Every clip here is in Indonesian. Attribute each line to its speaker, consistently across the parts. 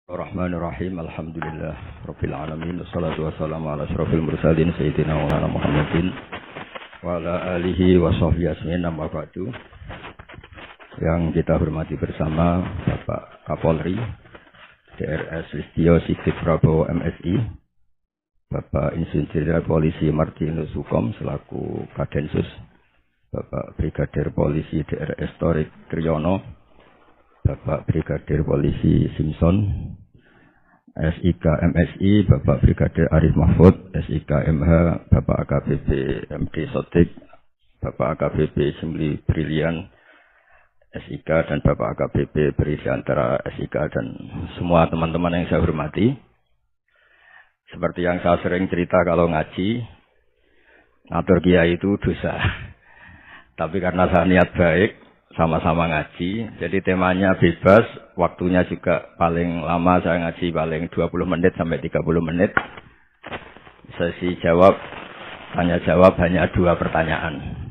Speaker 1: Bismillahirrahmanirrahim. Alhamdulillah rabbil alamin. Wassalatu wassalamu ala asyrofil mursalin sayyidina wa ala Muhammadin wa ala alihi wa sahbihi ajmain. Amma ba'du. Yang kita hormati bersama Bapak Kapolri DRS Listio Sigit Prabowo MSI, Bapak Insinyur Jenderal Polisi Martinus Hukom selaku Kadensus, Bapak Brigadir Polisi DRS Torik Triyono, Bapak Brigadir Polisi Simpson, SIK MSI, Bapak Brigadir Arif Mahfud, SIK MH, Bapak AKBP MD Sotik, Bapak AKBP Simli Brilian, SIK, dan Bapak AKBP Briliantara SIK, dan semua teman-teman yang saya hormati. Seperti yang saya sering cerita kalau ngaji, ngatur kiai itu dosa. Tapi karena saya niat baik, sama-sama ngaji, jadi temanya bebas, waktunya juga paling lama saya ngaji paling 20 menit sampai 30 menit. Sesi jawab, tanya jawab hanya 2 pertanyaan.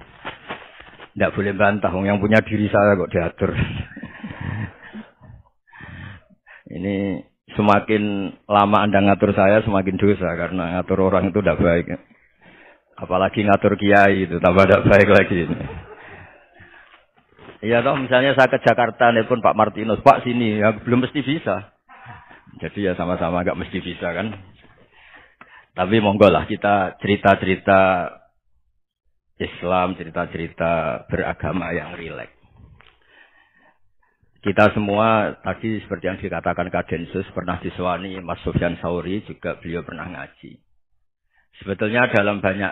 Speaker 1: Tidak boleh bantah, yang punya diri saya kok diatur. Ini semakin lama Anda ngatur saya semakin dosa, karena ngatur orang itu tidak baik. Apalagi ngatur kiai itu tambah tidak baik lagi ini. Iya toh, misalnya saya ke Jakarta nelpon Pak Martinus, Pak sini, ya belum mesti bisa. Jadi ya sama-sama agak mesti bisa kan. Tapi monggo lah kita cerita-cerita Islam, cerita-cerita beragama yang rileks. Kita semua tadi seperti yang dikatakan Kadensus pernah disewani Mas Sufyan Sauri, juga beliau pernah ngaji. Sebetulnya dalam banyak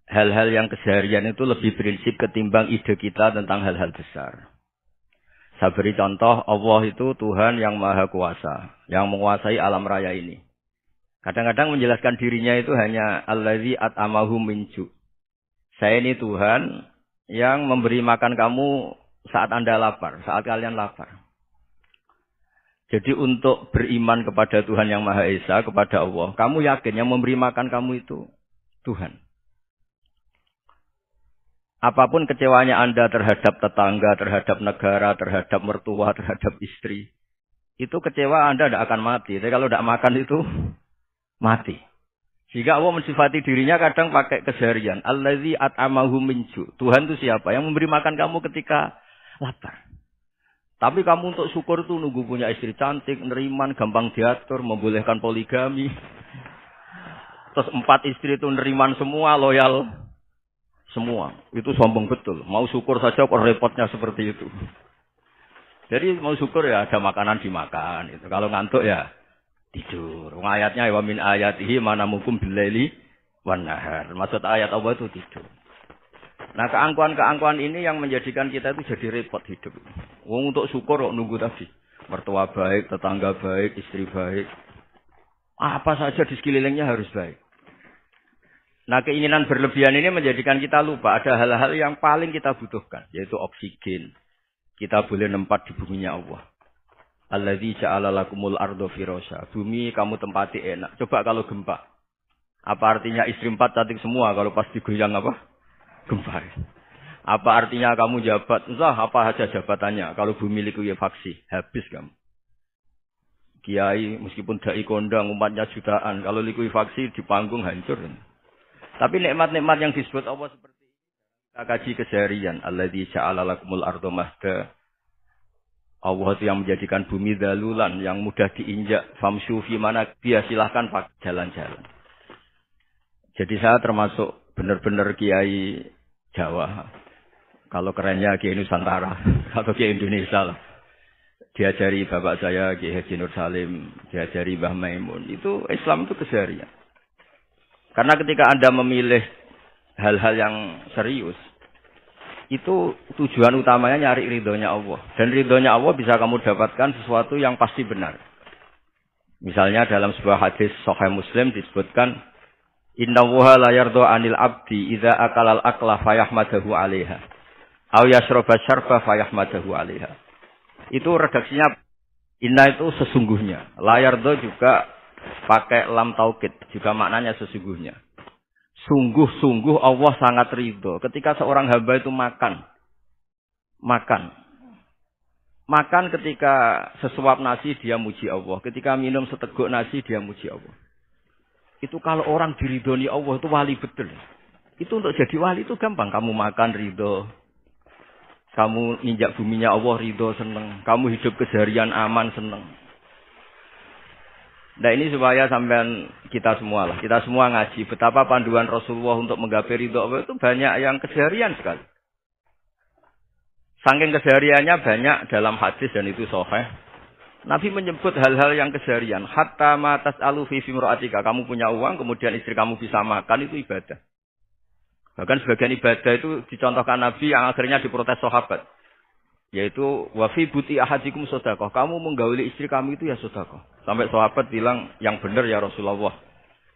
Speaker 1: hal-hal yang keseharian itu lebih prinsip ketimbang ide kita tentang hal-hal besar. Saya beri contoh, Allah itu Tuhan yang maha kuasa, yang menguasai alam raya ini. Kadang-kadang menjelaskan dirinya itu hanya allazi at'amahu min ju'. Saya ini Tuhan yang memberi makan kamu saat Anda lapar, saat kalian lapar. Jadi untuk beriman kepada Tuhan yang Maha Esa, kepada Allah, kamu yakin yang memberi makan kamu itu Tuhan. Apapun kecewanya Anda terhadap tetangga, terhadap negara, terhadap mertua, terhadap istri, itu kecewa Anda tidak akan mati. Tapi kalau tidak makan itu mati. Jika Allah mensifati dirinya kadang pakai keseharian. Allazi at'amahu min ju'. Tuhan itu siapa? Yang memberi makan kamu ketika lapar. Tapi kamu untuk syukur itu nunggu punya istri cantik, neriman, gampang diatur, membolehkan poligami. Terus 4 istri itu neriman semua, loyal semua. Itu sombong betul. Mau syukur saja kok repotnya seperti itu. Jadi mau syukur ya ada makanan dimakan. Itu. Kalau ngantuk ya tidur. Ayatnya wa min ayatihi manamukum billaili wan nahar. Maksud ayat Allah itu tidur. Nah, keangkuhan-keangkuhan ini yang menjadikan kita itu jadi repot hidup. Wong untuk syukur kok nunggu tadi. Mertua baik, tetangga baik, istri baik. Apa saja di sekelilingnya harus baik. Nah, keinginan berlebihan ini menjadikan kita lupa ada hal-hal yang paling kita butuhkan, yaitu oksigen. Kita boleh nempat di buminya Allah. Allazi ja'ala lakumul ardo firasya. Bumi kamu tempati enak. Coba kalau gempa. Apa artinya istri 4 cantik semua kalau pas digoyang apa? Gempa. Apa artinya kamu jabat? Entah apa saja jabatannya. Kalau bumi likuifaksi, habis kamu. Kiai meskipun dai kondang umatnya jutaan, kalau likuifaksi di panggung hancur. Tapi nikmat-nikmat yang disebut Allah seperti ini, kita kaji keseharian. Alladzi ja'ala lakumul ardo mahda. Allah itu yang menjadikan bumi dalulan, yang mudah diinjak. Famshu fi mana dia silahkan pak jalan-jalan. Jadi saya termasuk benar-benar kiai Jawa. Kalau kerennya kiai Nusantara atau kiai Indonesia lah. Diajari bapak saya Kiai Haji Nur Salim, diajari Mbah Maimun. Itu Islam itu keseharian. Karena ketika Anda memilih hal-hal yang serius, itu tujuan utamanya nyari ridhonya Allah. Dan ridhonya Allah bisa kamu dapatkan sesuatu yang pasti benar. Misalnya dalam sebuah hadis Sahih Muslim disebutkan, Innallaha la yarda 'anil 'abdi idza akalal akla fayahmadahu 'alaiha. Aw yashraба syarba fayahmadahu 'alaiha. Itu redaksinya inna itu sesungguhnya. La yarda juga pakai lam taukid, juga maknanya sesungguhnya. Sungguh-sungguh Allah sangat ridho ketika seorang hamba itu makan. Makan ketika sesuap nasi dia muji Allah. Ketika minum seteguk nasi dia muji Allah. Itu kalau orang diridhoni Allah itu wali betul. Itu untuk jadi wali itu gampang. Kamu makan ridho. Kamu injak buminya Allah ridho seneng. Kamu hidup keseharian aman seneng. Nah ini supaya sampean kita semua lah. Kita semua ngaji. Betapa panduan Rasulullah untuk menggapai ridho Allah itu banyak yang keseharian sekali. Saking kesehariannya banyak dalam hadis dan itu sahih. Nabi menyebut hal-hal yang keseharian. Hatta ma tas'alu fi fimra'atika. Kamu punya uang, kemudian istri kamu bisa makan, itu ibadah. Bahkan sebagian ibadah itu dicontohkan Nabi yang akhirnya diprotes sahabat. Yaitu, wa fi buti ahadikum sodakoh. Kamu menggauli istri kamu itu ya sodakoh. Sampai sahabat bilang, yang benar ya Rasulullah.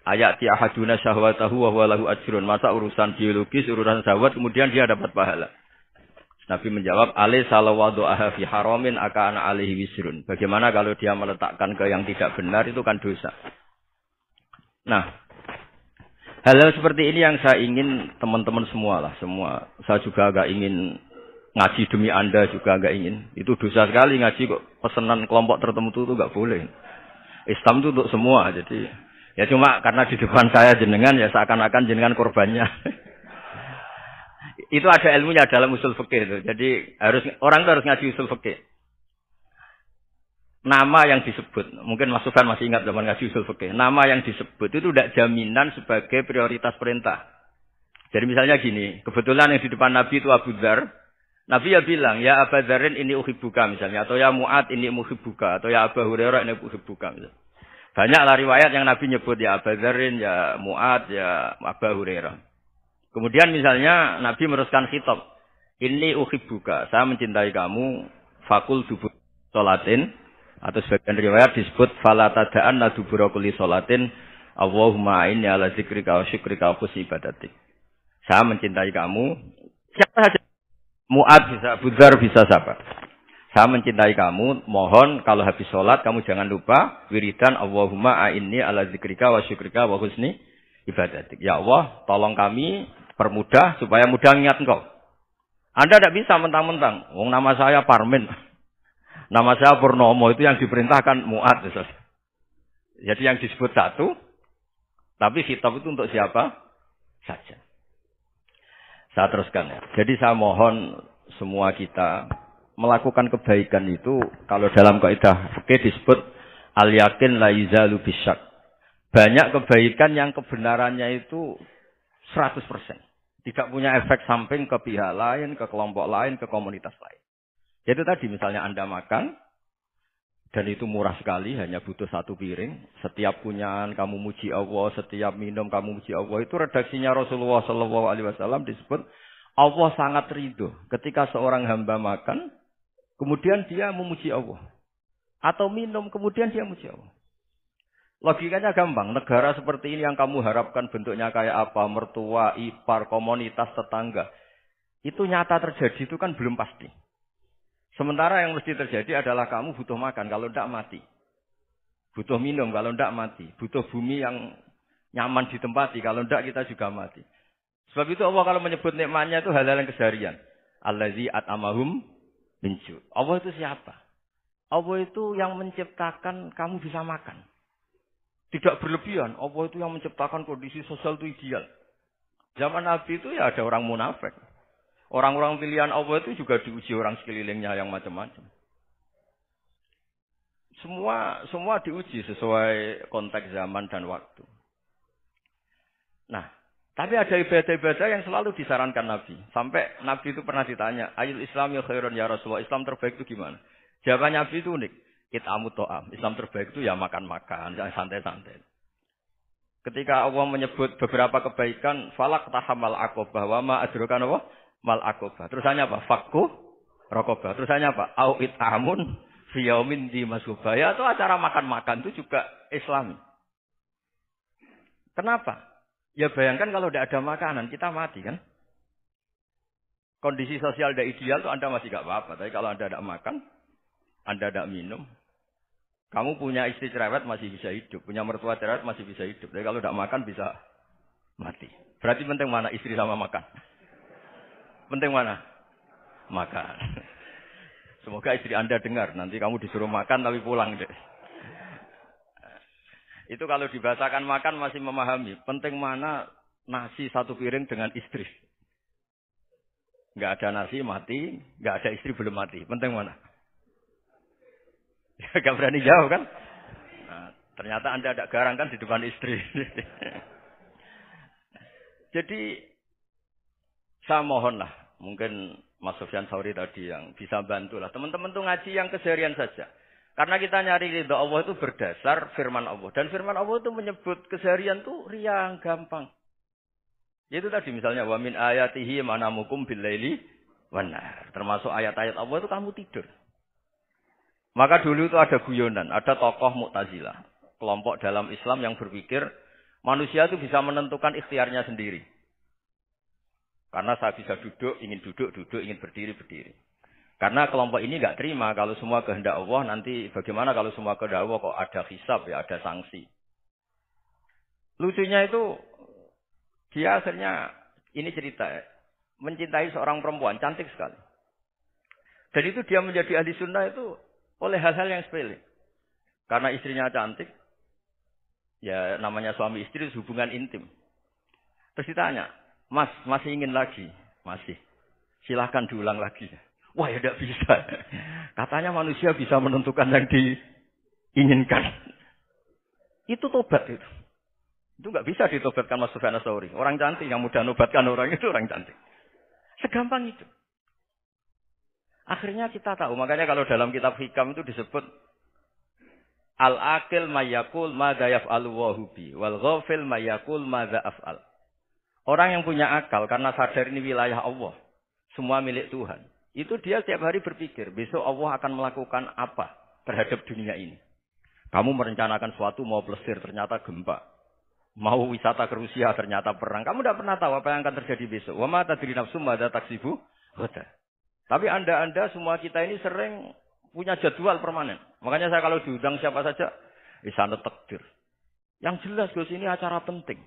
Speaker 1: Ayati ahaduna syahwatahu wa huwa lahu ajrun. Masa urusan biologis, urusan syahwat, kemudian dia dapat pahala. Nabi menjawab, alai salawadu'aha fi haramin aka'ana alaihi wisrun. Bagaimana kalau dia meletakkan ke yang tidak benar, itu kan dosa. Nah, hal-hal seperti ini yang saya ingin teman-teman semua lah. Semua. Saya juga agak ingin ngaji demi Anda juga agak ingin. Itu dosa sekali ngaji kok pesanan kelompok tertentu itu enggak boleh. Islam itu untuk semua. Jadi, ya cuma karena di depan saya jenengan, ya seakan-akan jenengan korbannya. Itu ada ilmunya dalam usul fikih itu. Jadi orang itu harus ngaji usul fikih. Nama yang disebut, mungkin Mas Sufyan masih ingat zaman ngaji usul fikih. Nama yang disebut itu tidak jaminan sebagai prioritas perintah. Jadi misalnya gini, kebetulan yang di depan Nabi itu Abu Dzar. Nabi ya bilang, ya Abu Dzarin ini uhibbuka misalnya, atau ya Mu'ad ini uhibbuka, atau ya Abu Hurairah ini uhibbuka misalnya. Banyaklah riwayat yang Nabi nyebut ya Abu Dzarin, ya Mu'ad, ya Abu Hurairah. Kemudian misalnya Nabi meneruskan khitab. Ini uhibbuka, saya mencintai kamu, fakul dubur sholatin, atau sebagian riwayat disebut fala tada'anna dubura kulli sholatin, Allahumma inni ala zikrika wa syukrika wa husni ibadatik. Saya mencintai kamu, siapa saja. Mu'ad bisa, Budzar bisa siapa. Saya mencintai kamu, mohon kalau habis sholat kamu jangan lupa wiridan Allahumma inni ala zikrika wa syukrika wa husni ibadatik. Ya Allah, tolong kami permudah supaya mudah ingat engkau. Anda tidak bisa mentang-mentang. Wong nama saya Parmin. Nama saya Purnomo itu yang diperintahkan Mu'ad. Jadi yang disebut satu. Tapi khitab itu untuk siapa saja. Saya teruskan ya. Jadi saya mohon semua kita melakukan kebaikan itu. Kalau dalam kaidah fikih disebut al-yakin la yuzalu bisyak. Banyak kebaikan yang kebenarannya itu 100%. Tidak punya efek samping ke pihak lain, ke kelompok lain, ke komunitas lain. Jadi tadi misalnya Anda makan, dan itu murah sekali, hanya butuh satu piring. Setiap punyaan kamu muji Allah, setiap minum kamu muji Allah. Itu redaksinya Rasulullah SAW disebut, Allah sangat ridho ketika seorang hamba makan, kemudian dia memuji Allah. Atau minum, kemudian dia memuji Allah. Logikanya gampang, negara seperti ini yang kamu harapkan bentuknya kayak apa, mertua, ipar, komunitas, tetangga. Itu nyata terjadi, itu kan belum pasti. Sementara yang mesti terjadi adalah kamu butuh makan, kalau tidak mati. Butuh minum, kalau tidak mati. Butuh bumi yang nyaman ditempati, kalau tidak kita juga mati. Sebab itu Allah kalau menyebut nikmatnya itu hal-hal yang keseharian. Allazi at'amahum min ju'. Allah itu siapa? Allah itu yang menciptakan kamu bisa makan. Tidak berlebihan. Allah itu yang menciptakan kondisi sosial itu ideal. Zaman Nabi itu ya ada orang munafik. Orang-orang pilihan Allah itu juga diuji orang sekelilingnya yang macam-macam. Semua diuji sesuai konteks zaman dan waktu. Nah, tapi ada ibadah-ibadah yang selalu disarankan Nabi. Sampai Nabi itu pernah ditanya, ayul Islam ya khairun ya Rasulullah. Islam terbaik itu gimana? Jawaban Nabi itu unik. It'amut to'am. Islam terbaik itu ya makan-makan, jangan santai-santai. Ketika Allah menyebut beberapa kebaikan, falak tahamal aqobah, wa ma adrokan apa? Mal aqobah. Terusannya apa? Fakku rokobah. Terusannya apa? Au it'amun fiyaumin di masubaya. Itu acara makan-makan itu juga Islami. Kenapa? Ya bayangkan kalau tidak ada makanan, kita mati kan? Kondisi sosial tidak ideal itu Anda masih gak apa-apa. Tapi kalau Anda tidak makan, Anda tidak minum, kamu punya istri cerewet masih bisa hidup. Punya mertua cerewet masih bisa hidup. Tapi kalau tidak makan bisa mati. Berarti penting mana istri sama makan? Penting mana? Makan. Semoga istri Anda dengar. Nanti kamu disuruh makan tapi pulang deh. Itu kalau dibahasakan makan masih memahami. Penting mana nasi satu piring dengan istri. Nggak ada nasi mati, nggak ada istri belum mati. Penting mana? Gak berani jauh kan? Nah, ternyata Anda ada garang kan di depan istri. Jadi saya mohonlah, mungkin Mas Sufyan Sauri tadi yang bisa bantulah. Teman-teman tuh ngaji yang keseharian saja. Karena kita nyari ridha Allah itu berdasar firman Allah. Dan firman Allah itu menyebut keseharian itu riang, gampang. Itu tadi misalnya wa min ayatihi manamukum bil-laili wan-nahar. Termasuk ayat-ayat Allah itu kamu tidur. Maka dulu itu ada guyonan, ada tokoh Mu'tazilah, kelompok dalam Islam yang berpikir manusia itu bisa menentukan ikhtiarnya sendiri. Karena saya bisa duduk, ingin berdiri, berdiri. Karena kelompok ini nggak terima kalau semua kehendak Allah, nanti bagaimana kalau semua kehendak Allah kok ada hisab ya, ada sanksi. Lucunya itu dia akhirnya ini cerita mencintai seorang perempuan cantik sekali. Dan itu dia menjadi ahli sunnah itu oleh hal-hal yang sepele. Karena istrinya cantik, ya namanya suami istri hubungan intim. Terus ditanya, Mas, masih ingin lagi? Masih. Silahkan diulang lagi. Wah ya tidak bisa. Katanya manusia bisa menentukan yang diinginkan. Itu tobat itu. Itu nggak bisa ditobatkan Mas Sufyan Ats-Tsauri. Orang cantik yang mudah nobatkan orang itu orang cantik. Segampang itu. Akhirnya kita tahu. Makanya kalau dalam kitab Hikam itu disebut al-aqil mayyakul madza yaf'alu wa hubi wal ghafil mayyakul madza af'al. Orang yang punya akal karena sadar ini wilayah Allah, semua milik Tuhan. Itu dia setiap hari berpikir, besok Allah akan melakukan apa terhadap dunia ini. Kamu merencanakan suatu mau plesir, ternyata gempa. Mau wisata ke Rusia, ternyata perang. Kamu tidak pernah tahu apa yang akan terjadi besok. Wa ma tadri nafsum madza taksibu ghadan. Tapi Anda semua kita ini sering punya jadwal permanen. Makanya saya kalau diundang siapa saja, sana takdir. Yang jelas Gus ini acara penting.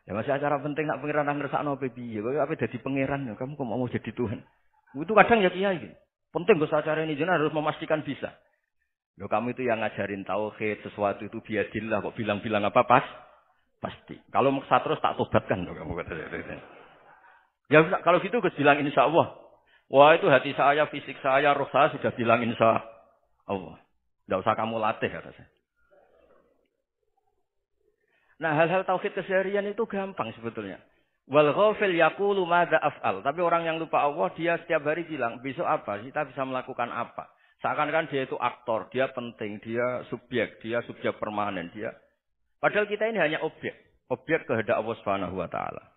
Speaker 1: Ya masih acara penting nak pangeran nang ngersakno apa piye? Kowe ape dadi pangeran, kamu kok mau jadi Tuhan. Itu kadang ya kiai gitu. Penting Gus acara ini jenengan harus memastikan bisa. Loh kamu itu yang ngajarin tauhid, sesuatu itu biadillah kok bilang-bilang apa pasti. Kalau maksa terus tak tobatkan loh kamu kata. Ya kalau gitu Gus bilang insyaallah. Wah itu hati saya, fisik saya, roh saya sudah bilang insya Allah. Tidak usah kamu latih kata saya. Nah hal-hal tauhid keseharian itu gampang sebetulnya. Wal ghafil yaqulu madza af'al. Tapi orang yang lupa Allah dia setiap hari bilang besok apa? Kita bisa melakukan apa? Seakan-akan dia itu aktor, dia penting, dia subjek permanen, dia. Padahal kita ini hanya objek kehendak Allah Subhanahu wa taala.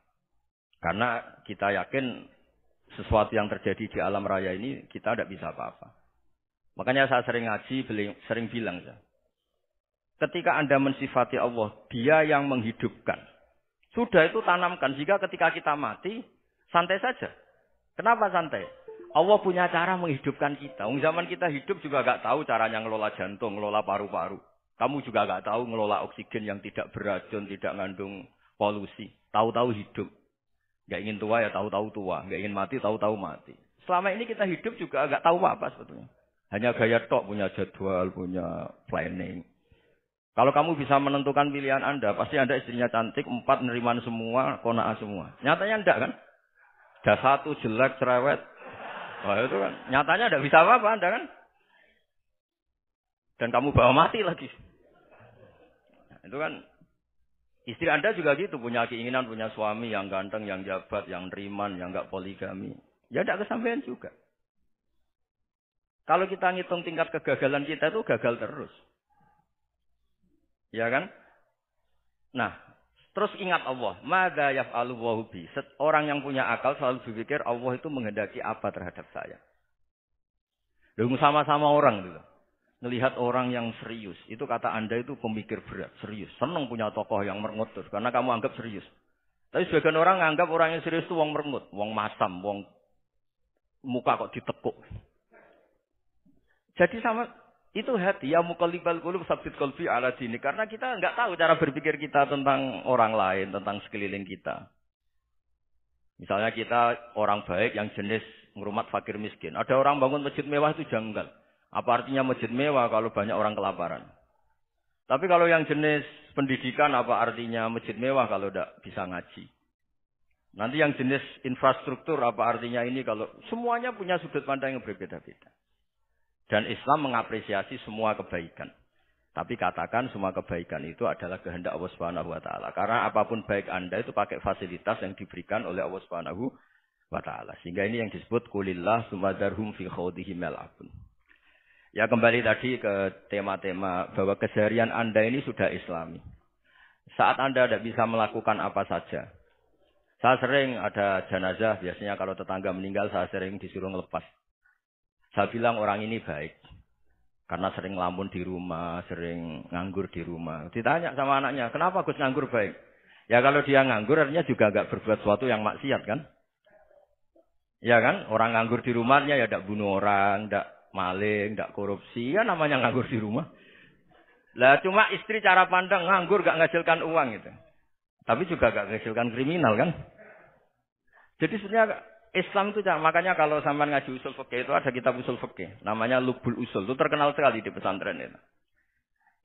Speaker 1: Karena kita yakin sesuatu yang terjadi di alam raya ini kita tidak bisa apa-apa. Makanya saya sering ngaji, sering bilang ya. Ketika Anda mensifati Allah, Dia yang menghidupkan. Sudah itu tanamkan jika ketika kita mati santai saja. Kenapa santai? Allah punya cara menghidupkan kita. Zaman kita hidup juga gak tahu caranya ngelola jantung, ngelola paru-paru. Kamu juga gak tahu ngelola oksigen yang tidak beracun, tidak mengandung polusi. Tahu-tahu hidup. Gak ingin tua ya tahu-tahu tua. Gak ingin mati tahu-tahu mati. Selama ini kita hidup juga gak tahu apa sebetulnya. Hanya gaya tok, punya jadwal, punya planning. Kalau kamu bisa menentukan pilihan Anda, pasti Anda istrinya cantik, 4 neriman semua, kona'ah semua. Nyatanya enggak kan? Ada 1 jelek, cerewet. Wah itu kan. Nyatanya enggak bisa apa-apa Anda kan? Dan kamu bawa mati lagi. Nah, itu kan. Istri Anda juga gitu, punya keinginan, punya suami yang ganteng, yang jabat, yang neriman, yang enggak poligami. Ya enggak kesampaian juga. Kalau kita ngitung tingkat kegagalan kita itu gagal terus. Ya kan? Nah, terus ingat Allah. Madza yaf'alu wa bi. Orang yang punya akal selalu berpikir Allah itu menghendaki apa terhadap saya. Lalu sama-sama orang gitu. Melihat orang yang serius. Itu kata Anda itu pemikir berat, serius. Senang punya tokoh yang merengut karena kamu anggap serius. Tapi sebagian orang anggap orang yang serius itu wong merengut, wong masam, wong muka kok ditekuk. Jadi sama itu hati ya muqallibal qulub tsabbit qalbi ala dini karena kita enggak tahu cara berpikir kita tentang orang lain, tentang sekeliling kita. Misalnya kita orang baik yang jenis ngurmat fakir miskin. Ada orang bangun masjid mewah itu janggal. Apa artinya masjid mewah kalau banyak orang kelaparan? Tapi kalau yang jenis pendidikan, apa artinya masjid mewah kalau tidak bisa ngaji? Nanti yang jenis infrastruktur, apa artinya ini kalau semuanya punya sudut pandang yang berbeda-beda. Dan Islam mengapresiasi semua kebaikan. Tapi katakan semua kebaikan itu adalah kehendak Allah Subhanahu wa taala. Karena apapun baik Anda itu pakai fasilitas yang diberikan oleh Allah Subhanahu wa taala. Sehingga ini yang disebut qulillah sumadarhum fi khawdihim yal'abun. Ya kembali tadi ke tema-tema bahwa keseharian Anda ini sudah Islami. Saat Anda tidak bisa melakukan apa saja. Saya sering ada jenazah, biasanya kalau tetangga meninggal saya sering disuruh ngelepas. Saya bilang orang ini baik. Karena sering ngelamun di rumah, sering nganggur di rumah. Ditanya sama anaknya, kenapa Gus nganggur baik? Ya kalau dia nganggur artinya juga enggak berbuat sesuatu yang maksiat kan? Ya kan? Orang nganggur di rumahnya ya enggak bunuh orang, enggak maling, enggak korupsi. Ya namanya nganggur di rumah. Lah cuma istri cara pandang nganggur enggak menghasilkan uang gitu. Tapi juga enggak menghasilkan kriminal kan? Jadi sebenarnya Islam itu makanya kalau sampean ngaji usul fikih itu ada kitab usul fikih namanya Lubul Usul, itu terkenal sekali di pesantren itu.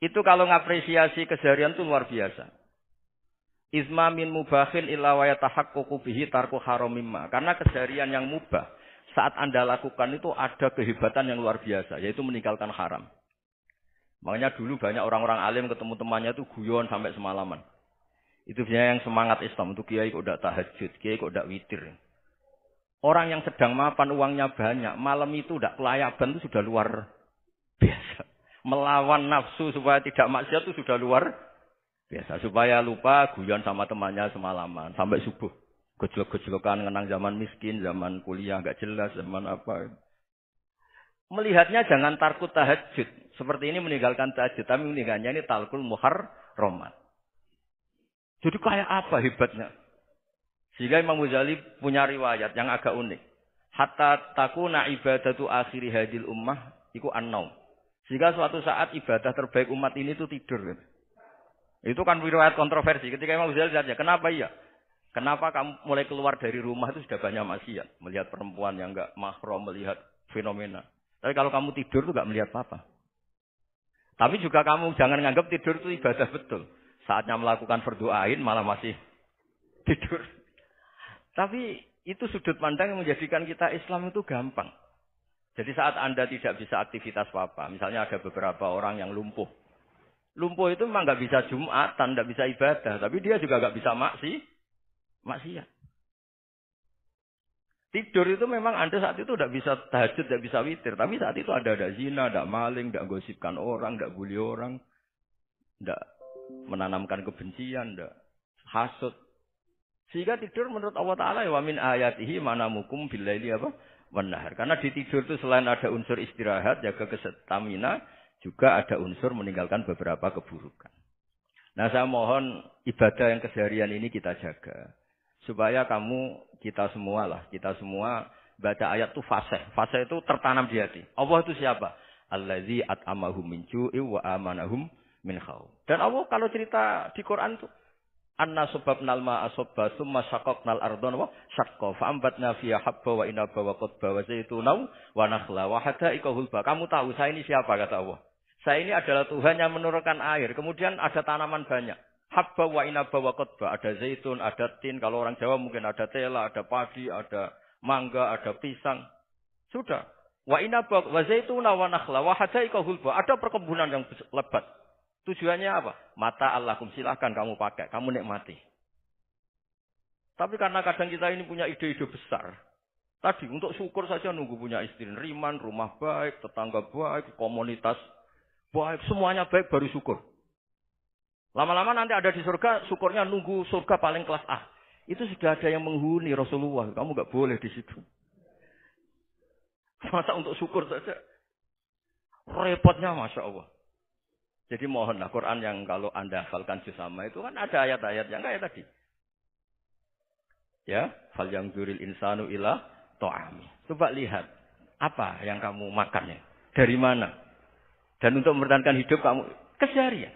Speaker 1: Itu kalau ngapresiasi keseharian itu luar biasa. Izma min mubahin illa wa yatahaqqaqu bihi tarku haramimma. Karena keseharian yang mubah saat Anda lakukan itu ada kehebatan yang luar biasa, yaitu meninggalkan haram. Makanya dulu banyak orang-orang alim ketemu temannya itu guyon sampai semalaman. Itu biasanya yang semangat Islam, itu kiai kok udah tahajud, kiai kok udah witir. Orang yang sedang mapan uangnya banyak, malam itu udah kelayaban itu sudah luar biasa. Melawan nafsu supaya tidak maksiat itu sudah luar biasa. Supaya lupa guyon sama temannya semalaman sampai subuh. Gejlok-gejlokan ngenang zaman miskin, zaman kuliah nggak jelas, zaman apa. Melihatnya jangan tarkut tahajud. Seperti ini meninggalkan tahajud, tapi meninggalkannya ini talkul muharramat. Jadi kayak apa hebatnya? Sehingga Imam Ghazali punya riwayat yang agak unik. Hatta takuna ibadatu akhiri hadil ummah iku an-naum. Sehingga suatu saat ibadah terbaik umat ini itu tidur. Itu kan riwayat kontroversi. Ketika Imam Ghazali ditanya, kenapa iya? Kenapa kamu mulai keluar dari rumah itu sudah banyak maksiat? Melihat perempuan yang enggak mahram, melihat fenomena. Tapi kalau kamu tidur itu enggak melihat apa-apa. Tapi juga kamu jangan nganggap tidur itu ibadah betul. Saatnya melakukan fardu ain malah masih tidur. Tapi itu sudut pandang yang menjadikan kita Islam itu gampang. Jadi saat Anda tidak bisa aktivitas apa-apa, misalnya ada beberapa orang yang lumpuh. Lumpuh itu memang nggak bisa Jumatan, nggak bisa ibadah, tapi dia juga nggak bisa maksiat. Tidur itu memang Anda saat itu tidak bisa tahajud, tidak bisa witir, tapi saat itu ada zina, ada maling, tidak gosipkan orang, tidak bully orang, tidak menanamkan kebencian, tidak hasud. Sehingga tidur menurut Allah Ta'ala wa min ayatihi manamukum billaili apa? Wan-nahar. Karena di tidur itu selain ada unsur istirahat, jaga kestamina, juga ada unsur meninggalkan beberapa keburukan. Nah saya mohon ibadah yang keseharian ini kita jaga. Supaya kita semua baca ayat itu fasih. Fasih itu tertanam di hati. Allah itu siapa? Allazi at'amahum min ju'i wa amanahum min khawf. Dan Allah kalau cerita di Quran itu anna sababnal ma'a sabba summa syaqaqnal ardha wa syaqqa fa ambatna fiha habba wa inaba wa qadba wa zaituna wa nakhla wa hada'iqa hulba. Kamu tahu saya ini siapa kata Allah? Saya ini adalah Tuhan yang menurunkan air, kemudian ada tanaman banyak. Habba wa inaba wa qadba, ada zaitun, ada tin, kalau orang Jawa mungkin ada tela, ada padi, ada mangga, ada pisang. Sudah. Wa inaba wa zaituna wa nakhla wa hada'iqa hulba. Ada perkebunan yang lebat. Tujuannya apa? Mata Allahum, silahkan kamu pakai, kamu nikmati. Tapi karena kadang kita ini punya ide-ide besar. Tadi untuk syukur saja nunggu punya istri riman, rumah baik, tetangga baik, komunitas baik, semuanya baik baru syukur. Lama-lama nanti ada di surga, syukurnya nunggu surga paling kelas A. Itu sudah ada yang menghuni Rasulullah, kamu nggak boleh di situ. Masa untuk syukur saja? Repotnya Masya Allah. Jadi mohonlah Quran yang kalau Anda hafalkan bersama itu kan ada ayat-ayat yang kayak tadi. Ya, fal yang dzuril insanu ila ta'ami. Coba lihat apa yang kamu makannya, dari mana. Dan untuk mempertahankan hidup kamu keseharian.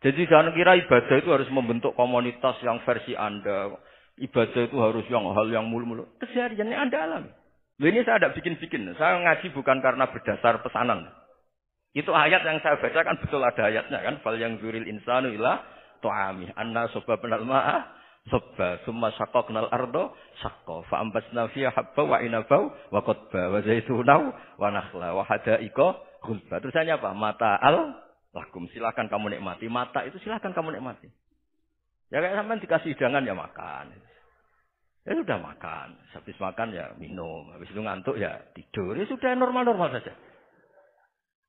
Speaker 1: Jadi jangan kira ibadah itu harus membentuk komunitas yang versi Anda. Ibadah itu harus hal yang mulu-mulu. Kesehariannya Anda alami. Loh, ini saya tidak bikin-bikin. Saya ngaji bukan karena berdasar pesanan. Itu ayat yang saya baca kan betul ada ayatnya kan. Fal yang zuril insanu ila tu'ami. Anna soba penal ma'a soba. Summa syakoknal ardo syakko. Fa'ambasna fiya habba wa inabau wa qodba. Wa zaitunau wa nakhla. Wa hadaiko gulba. Terusannya apa? Mata'al lakum. Silakan kamu nikmati. Mata itu silakan kamu nikmati. Ya kayak sampai dikasih hidangan ya makan. Ya sudah makan. Habis makan ya minum. Habis itu ngantuk ya tidur. Ya sudah normal-normal saja.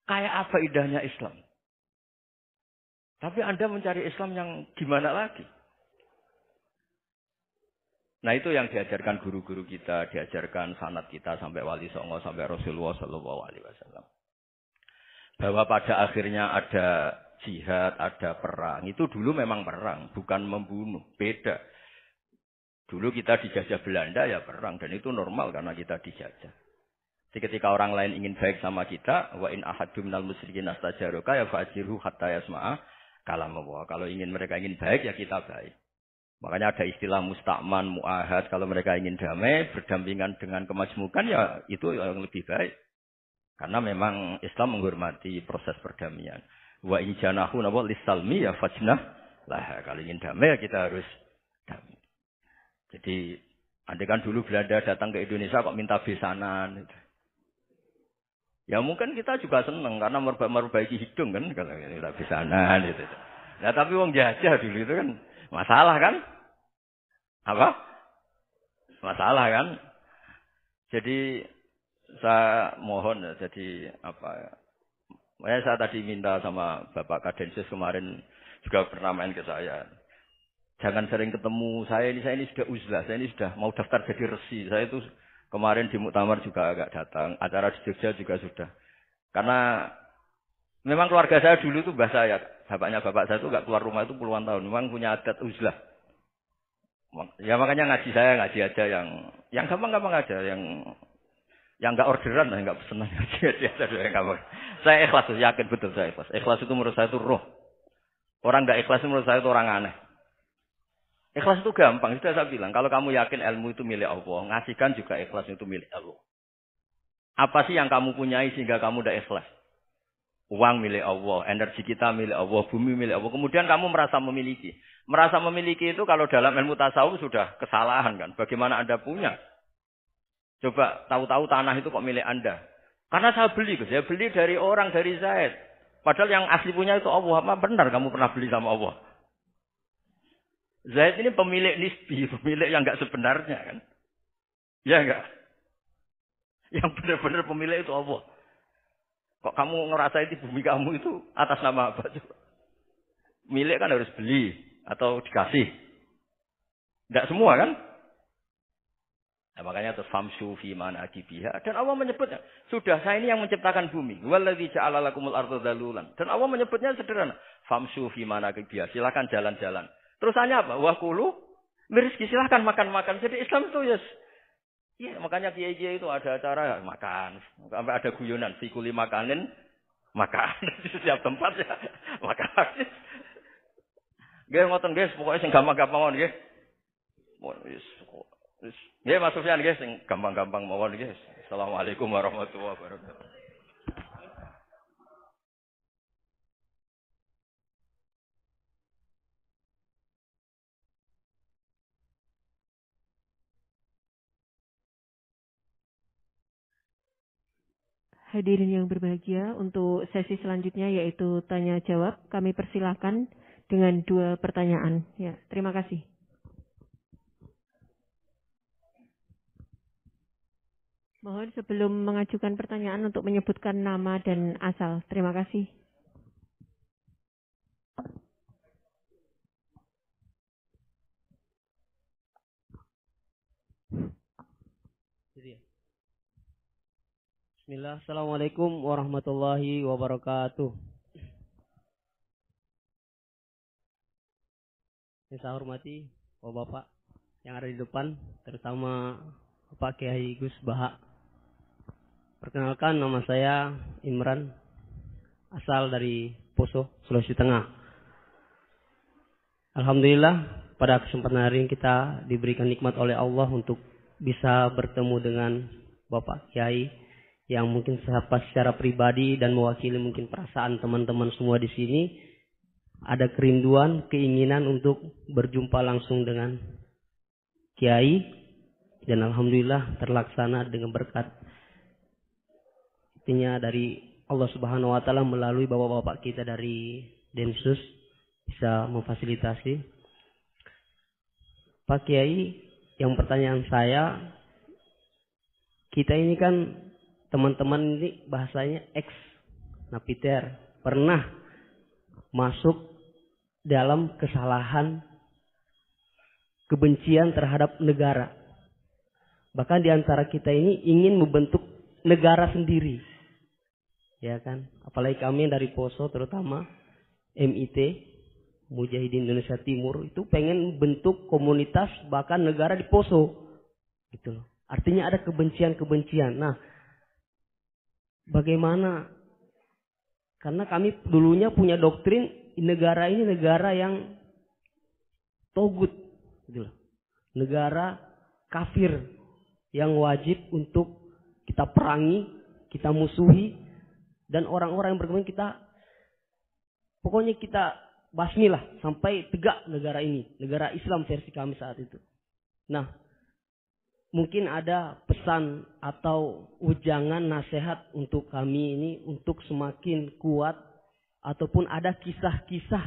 Speaker 1: Kayak apa indahnya Islam. Tapi Anda mencari Islam yang gimana lagi? Nah itu yang diajarkan guru-guru kita, diajarkan sanad kita sampai Wali Songo, sampai Rasulullah SAW. Bahwa pada akhirnya ada jihad, ada perang. Itu dulu memang perang, bukan membunuh. Beda. Dulu kita dijajah Belanda ya perang. Dan itu normal karena kita dijajah. Jadi ketika orang lain ingin baik sama kita, wa in ahadum minal musyrikin astajaroka ya fa'jirhu hatta yasma'a kalam Allah. Kalau mereka ingin baik ya kita baik. Makanya ada istilah musta'man, mu'ahad. Kalau mereka ingin damai, berdampingan dengan kemajmukan ya itu yang lebih baik. Karena memang Islam menghormati proses perdamaian. Wa in janahu nawa lisalmi ya fajnah lah. Kalau ingin damai ya kita harus damai. Jadi andai kan dulu Belanda datang ke Indonesia kok minta besanan gitu. Ya mungkin kita juga senang karena memperbaiki hidung kan kalau kita besanan gitu. Nah tapi wong jajah dulu itu kan masalah kan? Apa? Masalah kan? Jadi saya mohon jadi apa ya? Saya tadi minta sama Bapak Kadensus kemarin juga pernah main ke saya. Jangan sering ketemu saya ini sudah uzlah, saya ini sudah mau daftar jadi resi. Saya itu kemarin di Muktamar juga agak datang, acara di Jogja juga sudah. Karena memang keluarga saya dulu itu mbah saya, bapaknya bapak saya itu enggak keluar rumah itu puluhan tahun. Memang punya adat uzlah. Ya makanya ngaji saya ngaji aja yang gampang-gampang aja, yang enggak orderan, enggak pesenan ngaji aja yang gampang. Saya ikhlas, yakin betul saya ikhlas. Ikhlas itu menurut saya itu roh. Orang enggak ikhlas menurut saya itu orang aneh. Ikhlas itu gampang, sudah saya bilang. Kalau kamu yakin ilmu itu milik Allah, ngasihkan juga ikhlas itu milik Allah. Apa sih yang kamu punyai sehingga kamu udah ikhlas? Uang milik Allah, energi kita milik Allah, bumi milik Allah. Kemudian kamu merasa memiliki. Merasa memiliki itu kalau dalam ilmu tasawuf sudah kesalahan kan. Bagaimana Anda punya? Coba tahu-tahu tanah itu kok milik Anda. Karena saya beli, saya beli dari orang, dari Zaid. Padahal yang asli punya itu Allah. Apa benar kamu pernah beli sama Allah? Zaid ini pemilik nisbi, pemilik yang enggak sebenarnya kan. Ya enggak? Yang benar-benar pemilik itu Allah. Kok kamu ngerasa itu bumi kamu itu atas nama apa? Milik kan harus beli atau dikasih. Enggak semua kan? Nah, makanya terus famsu fi manakibiha. Dan Allah menyebutnya, sudah saya ini yang menciptakan bumi. Wallazi ja'ala lakumul arda dalulan. Dan Allah menyebutnya sederhana. Famsu fi manakibiha. Silakan jalan-jalan. Terusannya apa? Wa kulu rizki, silakan makan-makan. Jadi Islam itu ya makanya kiai-kiai itu ada acara makan. Sampai ada guyonan fikuli makanin makan di setiap tempat ya makan. Nggih ngoten nggih, pokoke sing gampang-gampang mawon nggih. Nggih Mas Sufyan nggih sing gampang-gampang mawon nggih. Assalamualaikum warahmatullahi wabarakatuh.
Speaker 2: Hadirin yang berbahagia, untuk sesi selanjutnya yaitu tanya jawab, kami persilahkan dengan 2 pertanyaan. Ya, terima kasih. Mohon sebelum mengajukan pertanyaan untuk menyebutkan nama dan asal. Terima kasih.
Speaker 3: Bismillah, Assalamualaikum warahmatullahi wabarakatuh. Yang saya hormati Bapak yang ada di depan, terutama Bapak Kiai Gus Baha. Perkenalkan, nama saya Imran, asal dari Poso, Sulawesi Tengah. Alhamdulillah, pada kesempatan hari ini kita diberikan nikmat oleh Allah untuk bisa bertemu dengan Bapak Kiai yang mungkin secara pribadi dan mewakili mungkin perasaan teman-teman semua di sini, ada kerinduan, keinginan untuk berjumpa langsung dengan Kiai, dan alhamdulillah terlaksana dengan berkat intinya dari Allah Subhanahu wa taala melalui bapak-bapak kita dari Densus bisa memfasilitasi. Pak Kiai, yang pertanyaan saya, kita ini kan teman-teman ini bahasanya ex napiter, pernah masuk dalam kesalahan kebencian terhadap negara. Bahkan di antara kita ini ingin membentuk negara sendiri. Ya kan? Apalagi kami dari Poso terutama MIT, Mujahidin Indonesia Timur, itu pengen bentuk komunitas bahkan negara di Poso. Gitu loh. Artinya ada kebencian-kebencian. Nah, bagaimana? Karena kami dulunya punya doktrin negara ini negara yang togut, gitu loh. Negara kafir yang wajib untuk kita perangi, kita musuhi, dan orang-orang yang berkembang kita, pokoknya kita basmilah sampai tegak negara ini, negara Islam versi kami saat itu. Nah, mungkin ada pesan atau ujangan nasihat untuk kami ini untuk semakin kuat, ataupun ada kisah-kisah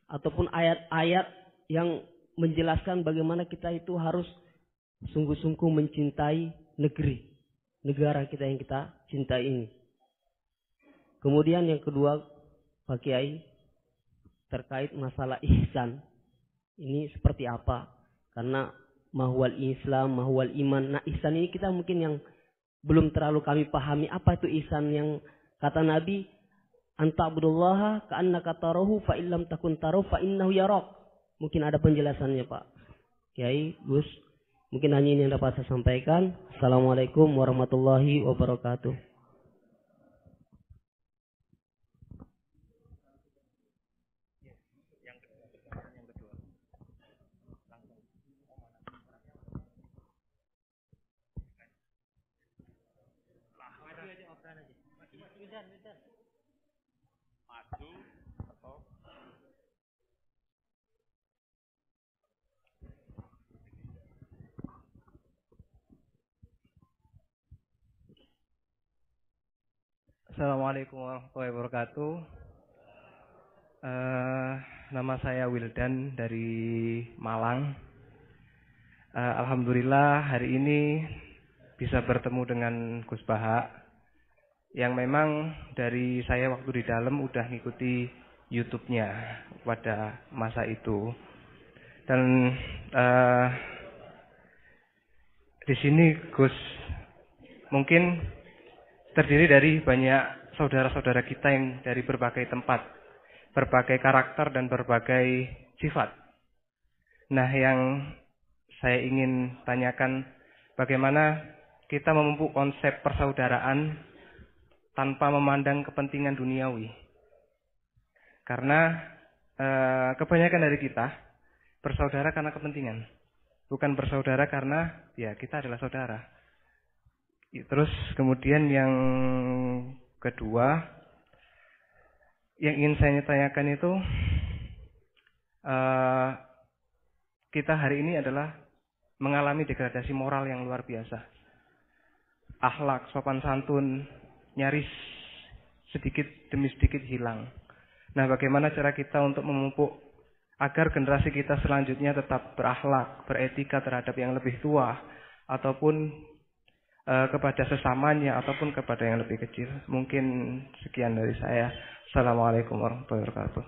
Speaker 3: ataupun ayat-ayat yang menjelaskan bagaimana kita itu harus sungguh-sungguh mencintai negara kita yang kita cintai ini. Kemudian yang kedua, Pak Kiai, terkait masalah ihsan. Ini seperti apa? Karena mahwal Islam, mahwal iman. Nah, ihsan ini kita mungkin yang belum terlalu kami pahami. Apa itu ihsan yang kata Nabi, anta'budullaha ka'annaka tarahu fa illam takun tarahu fa innahu yarak. Mungkin ada penjelasannya, Pak Kiai, Gus. Mungkin hanya ini yang dapat saya sampaikan. Assalamualaikum warahmatullahi wabarakatuh.
Speaker 4: Assalamualaikum warahmatullahi wabarakatuh. Nama saya Wildan dari Malang. Alhamdulillah hari ini bisa bertemu dengan Gus Baha, yang memang dari saya waktu di dalam udah ngikuti YouTube-nya pada masa itu. Dan di sini Gus mungkin terdiri dari banyak saudara-saudara kita yang dari berbagai tempat, berbagai karakter dan berbagai sifat. Nah, yang saya ingin tanyakan, bagaimana kita memupuk konsep persaudaraan tanpa memandang kepentingan duniawi. Karena kebanyakan dari kita bersaudara karena kepentingan, bukan bersaudara karena ya kita adalah saudara. Terus kemudian yang kedua yang ingin saya tanyakan itu, kita hari ini adalah mengalami degradasi moral yang luar biasa. Akhlak, sopan santun nyaris sedikit demi sedikit hilang. Nah, bagaimana cara kita untuk memupuk agar generasi kita selanjutnya tetap berakhlak, beretika terhadap yang lebih tua, ataupun kepada sesamanya, ataupun kepada yang lebih kecil. Mungkin sekian dari saya. Assalamualaikum warahmatullahi wabarakatuh.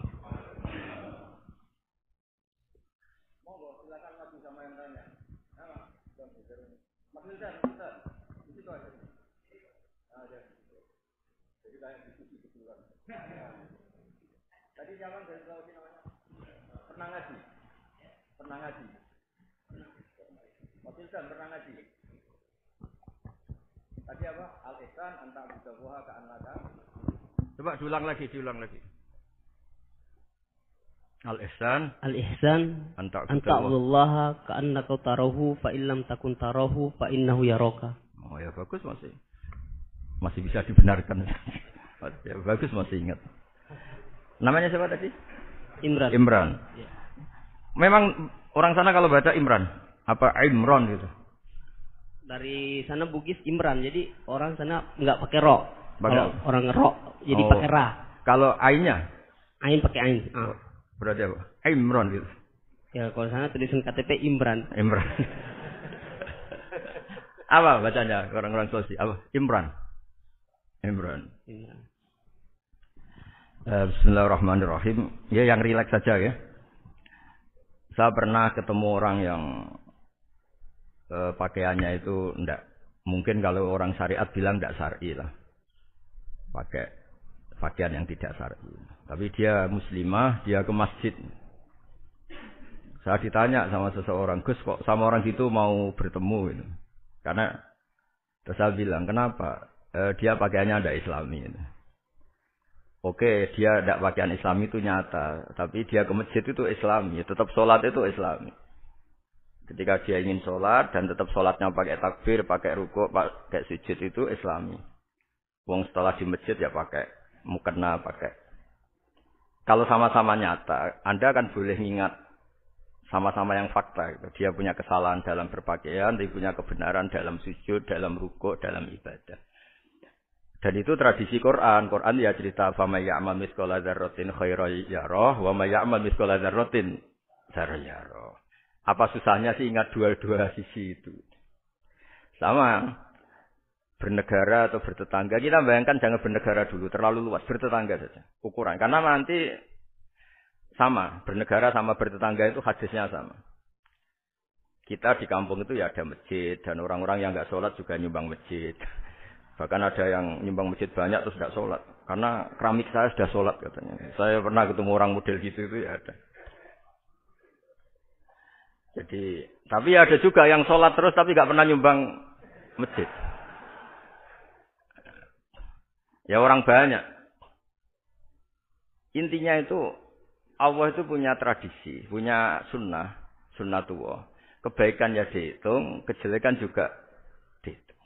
Speaker 1: Tadi siapa dari Sulawesi namanya? Pernah ngaji? Pernah ngaji? Mas Ilham pernah ngaji? Tadi apa? Al-Ihsan anta abdahuha ka'annaka. Coba diulang lagi.
Speaker 3: Al-ihsan anta abdullaha ka'annaka tarahu fa illam takun tarahu fa innahu yaraka.
Speaker 1: Oh ya bagus masih bisa dibenarkan. Ya bagus masih ingat. Namanya siapa tadi?
Speaker 3: Imran.
Speaker 1: Imran.
Speaker 3: Ya.
Speaker 1: Memang orang sana kalau baca Imran, apa Imron gitu?
Speaker 3: Dari sana Bugis Imran, jadi orang sana nggak pakai ro. Kalau
Speaker 1: Pakai-
Speaker 3: orang ro, jadi
Speaker 1: Oh.
Speaker 3: pakai ra.
Speaker 1: Kalau ainnya
Speaker 3: Ain pakai ain.
Speaker 1: berarti apa? Imron gitu.
Speaker 3: Ya kalau sana tulisan KTP Imran.
Speaker 1: Imran. Apa bacanya orang-orang Sulawesi? Apa? Imran. Imran.
Speaker 3: Imran.
Speaker 1: Bismillahirrahmanirrahim. Ya yang rileks saja ya. Saya pernah ketemu orang yang pakaiannya itu enggak. Mungkin kalau orang syariat bilang enggak syar'i lah. Pakai pakaian yang tidak syar'i. Tapi dia muslimah, dia ke masjid. Saya ditanya sama seseorang, Gus kok sama orang gitu mau bertemu gitu. Karena terus saya bilang, kenapa? Dia pakaiannya ada islami gitu. Oke, dia tidak pakaian islami itu nyata, tapi dia ke masjid itu islami, tetap sholat itu islami. Ketika dia ingin sholat dan tetap sholatnya pakai takbir, pakai rukuk, pakai sujud itu islami. Wong setelah di masjid ya pakai mukena, pakai. Kalau sama-sama nyata, Anda kan boleh ngingat sama-sama yang fakta. Gitu. Dia punya kesalahan dalam berpakaian, dia punya kebenaran dalam sujud, dalam rukuk, dalam ibadah. Dan itu tradisi Quran. Quran ya cerita fama ya'mal mithqala dzarratin khairan yarah wa may ya'mal mithqala dzarratin syarran yarah. Apa susahnya sih ingat dua-dua sisi itu? Sama bernegara atau bertetangga. Kita bayangkan jangan bernegara dulu, terlalu luas, bertetangga saja. Ukuran. Karena nanti sama, bernegara sama bertetangga itu hadisnya sama. Kita di kampung itu ya ada masjid dan orang-orang yang enggak sholat juga nyumbang masjid. Bahkan ada yang nyumbang masjid banyak terus tidak sholat. Karena keramik saya sudah sholat katanya. Saya pernah ketemu orang model gitu itu ya ada. Jadi, tapi ada juga yang sholat terus tapi nggak pernah nyumbang masjid. Ya orang banyak. Intinya itu Allah itu punya tradisi, punya sunnatullah. Kebaikan ya dihitung, kejelekan juga dihitung.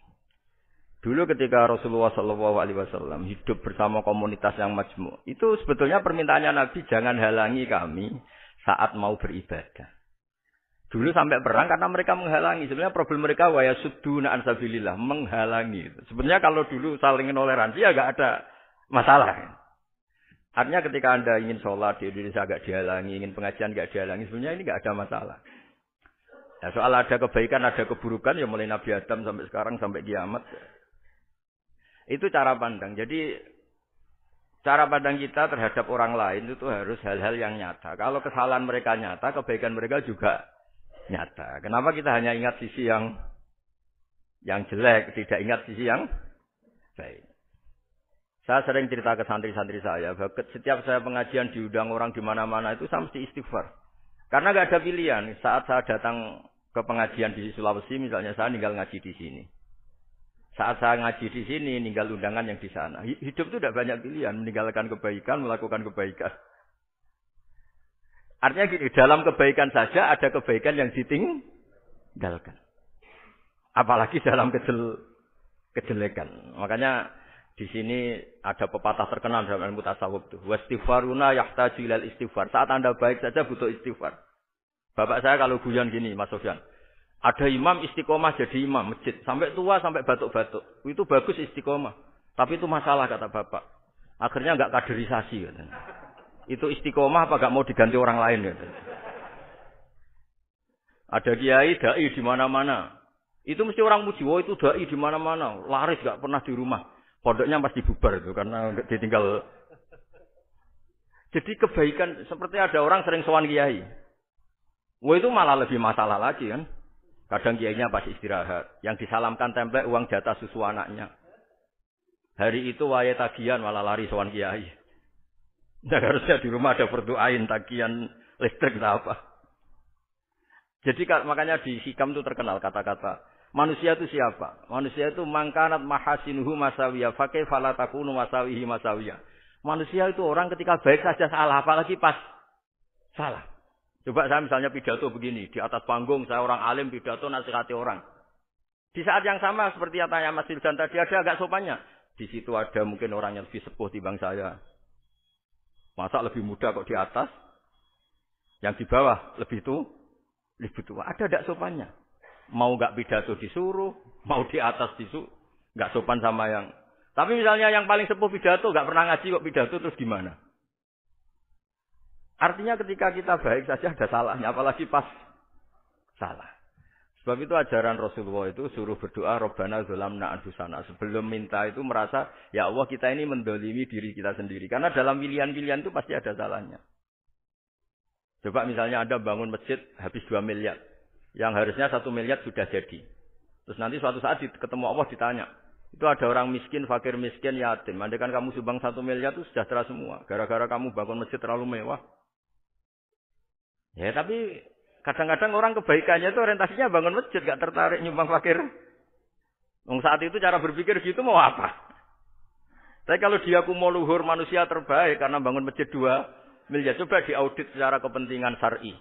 Speaker 1: Dulu ketika Rasulullah SAW hidup bersama komunitas yang majmu', itu sebetulnya permintaannya Nabi jangan halangi kami saat mau beribadah. Dulu sampai perang karena mereka menghalangi. Sebenarnya problem mereka wa yasudduna an sabilillah, menghalangi. Sebenarnya kalau dulu saling toleransi ya enggak ada masalah. Artinya ketika Anda ingin sholat di Indonesia agak dihalangi, ingin pengajian enggak dihalangi, sebenarnya ini enggak ada masalah. Ya, soal ada kebaikan, ada keburukan ya mulai Nabi Adam sampai sekarang sampai kiamat. Itu cara pandang. Jadi cara pandang kita terhadap orang lain itu harus hal-hal yang nyata. Kalau kesalahan mereka nyata, kebaikan mereka juga nyata. Kenapa kita hanya ingat sisi yang jelek, tidak ingat sisi yang baik? Saya sering cerita ke santri-santri saya, bahwa setiap saya pengajian diundang orang di mana-mana itu saya mesti istighfar. Karena nggak ada pilihan. Saat saya datang ke pengajian di Sulawesi, misalnya saya tinggal ngaji di sini. Saat saya ngaji di sini, ninggal undangan yang di sana. Hidup itu tidak banyak pilihan. Meninggalkan kebaikan, melakukan kebaikan. Artinya gini, dalam kebaikan saja ada kebaikan yang ditinggalkan. Apalagi dalam kejelekan. Makanya di sini ada pepatah terkenal dalam ilmu tasawuf itu. Wastighfaruna yahtaju ilal istighfar. Saat Anda baik saja butuh istighfar. Bapak saya kalau guyon gini, Mas Sofyan. Ada imam istiqomah jadi imam masjid. Sampai tua, sampai batuk-batuk. Itu bagus istiqomah. Tapi itu masalah kata bapak. Akhirnya enggak kaderisasi. Katanya. Itu istiqomah apa enggak mau diganti orang lain. Katanya. Ada kiai, dai di mana-mana. Itu mesti orang muji. Oh itu dai di mana-mana. Laris enggak pernah di rumah. Pondoknya pasti bubar itu. Karena ditinggal. Jadi kebaikan. Seperti ada orang sering sowan kiai. Wah itu malah lebih masalah lagi kan. Kadang kiainya pas istirahat. Yang disalamkan template uang jatah susu anaknya. Hari itu waya tagihan malah lari sowan kiai. Nah, harusnya di rumah ada berdoain tagihan listrik atau apa. Jadi makanya di Hikam itu terkenal kata-kata. Manusia itu siapa? Manusia itu mangkanat mahasinuhu masawiyah. Fakih falatakunu masawihi masawiyah. Manusia itu orang ketika baik saja salah. Apalagi pas salah. Coba saya misalnya pidato begini, di atas panggung saya orang alim pidato nasihati orang. Di saat yang sama seperti yang tanya Mas Wildan tadi, ada agak sopannya. Di situ ada mungkin orang yang lebih sepuh timbang saya. Masa lebih muda kok di atas? Yang di bawah lebih tua. Ada agak sopannya. Mau nggak pidato disuruh, mau di atas disuruh, nggak sopan sama yang. Tapi misalnya yang paling sepuh pidato, nggak pernah ngaji kok pidato, terus gimana? Artinya ketika kita baik saja ada salahnya, apalagi pas salah. Sebab itu ajaran Rasulullah itu suruh berdoa Rabbana dzalamna anfusana. Sebelum minta itu merasa, ya Allah kita ini mendolimi diri kita sendiri. Karena dalam pilihan-pilihan itu pasti ada salahnya. Coba misalnya Anda bangun masjid habis 2 miliar. Yang harusnya 1 miliar sudah jadi. Terus nanti suatu saat ketemu Allah ditanya. Itu ada orang miskin, fakir miskin, yatim. Andai kan kamu sumbang 1 miliar itu sejahtera semua. Gara-gara kamu bangun masjid terlalu mewah. Ya tapi kadang-kadang orang kebaikannya itu orientasinya bangun masjid, gak tertarik nyumbang fakir. Saat itu cara berpikir gitu mau apa? Tapi kalau dia kumuluhur manusia terbaik karena bangun masjid 2 miliar, coba diaudit secara kepentingan syar'i.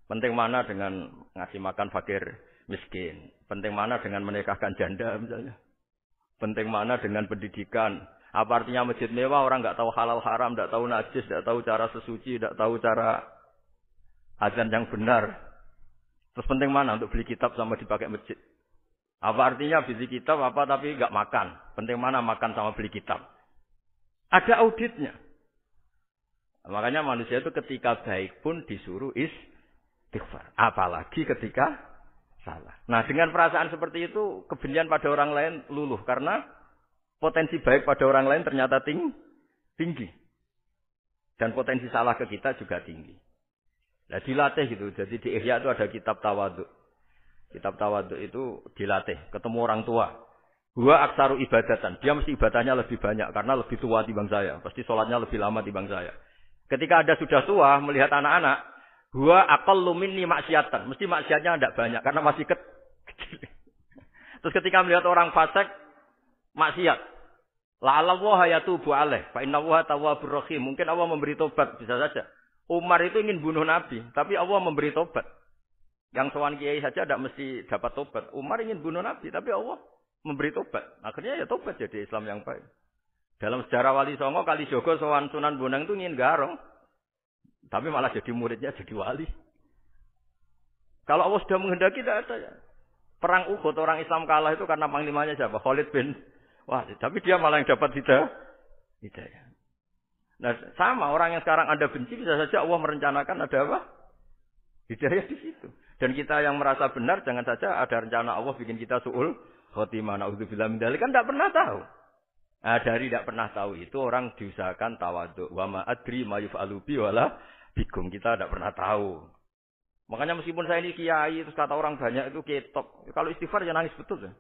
Speaker 1: Penting mana dengan ngasih makan fakir miskin? Penting mana dengan menikahkan janda misalnya? Penting mana dengan pendidikan? Apa artinya masjid mewah orang nggak tahu halal haram, nggak tahu najis, nggak tahu cara sesuci, nggak tahu cara azan yang benar. Terus penting mana untuk beli kitab sama dipakai masjid? Apa artinya beli kitab apa tapi nggak makan? Penting mana makan sama beli kitab? Ada auditnya. Makanya manusia itu ketika baik pun disuruh istighfar. Apalagi ketika salah. Nah dengan perasaan seperti itu kebencian pada orang lain luluh. Karena potensi baik pada orang lain ternyata tinggi. Dan potensi salah ke kita juga tinggi. Nah dilatih gitu. Jadi di Ihya itu ada kitab tawadhu. Kitab tawadhu itu dilatih. Ketemu orang tua. Huwa aksaru ibadatan. Dia mesti ibadahnya lebih banyak. Karena lebih tua timbang saya. Pasti sholatnya lebih lama timbang saya. Ketika Anda sudah tua melihat anak-anak. Huwa aqallu minni maksiatan. Mesti maksiatnya tidak banyak. Karena masih kecil. Terus ketika melihat orang fasik. Maksiat. La'allallaha yatubu alaih. Fa'innallaha tawwabur rahim. Mungkin Allah memberi tobat. Bisa saja. Umar itu ingin bunuh Nabi, tapi Allah memberi tobat. Yang sowan kiai saja tidak mesti dapat tobat. Umar ingin bunuh Nabi, tapi Allah memberi tobat. Akhirnya ya tobat jadi Islam yang baik. Dalam sejarah Wali Songo, Kalijogo sowan Sunan Bonang itu ingin garong, tapi malah jadi muridnya jadi wali. Kalau Allah sudah menghendaki tidak ada ya. Perang Uhud orang Islam kalah itu karena panglimanya siapa? Khalid bin Walid. Tapi dia malah yang dapat hidayah. Nah, sama orang yang sekarang Anda benci bisa saja Allah merencanakan ada apa? Hidayah di situ. Dan kita yang merasa benar jangan saja ada rencana Allah bikin kita su'ul khotimah. Na'udzubillah min dzalik kan tidak pernah tahu. Nah, dari tidak pernah tahu itu orang diusahakan tawadhu. Wa ma adri ma yuf'alu bi wala bikum. Kita tidak pernah tahu. Makanya meskipun saya ini kiai terus kata orang banyak itu ketok. Kalau istighfar ya nangis betul ya.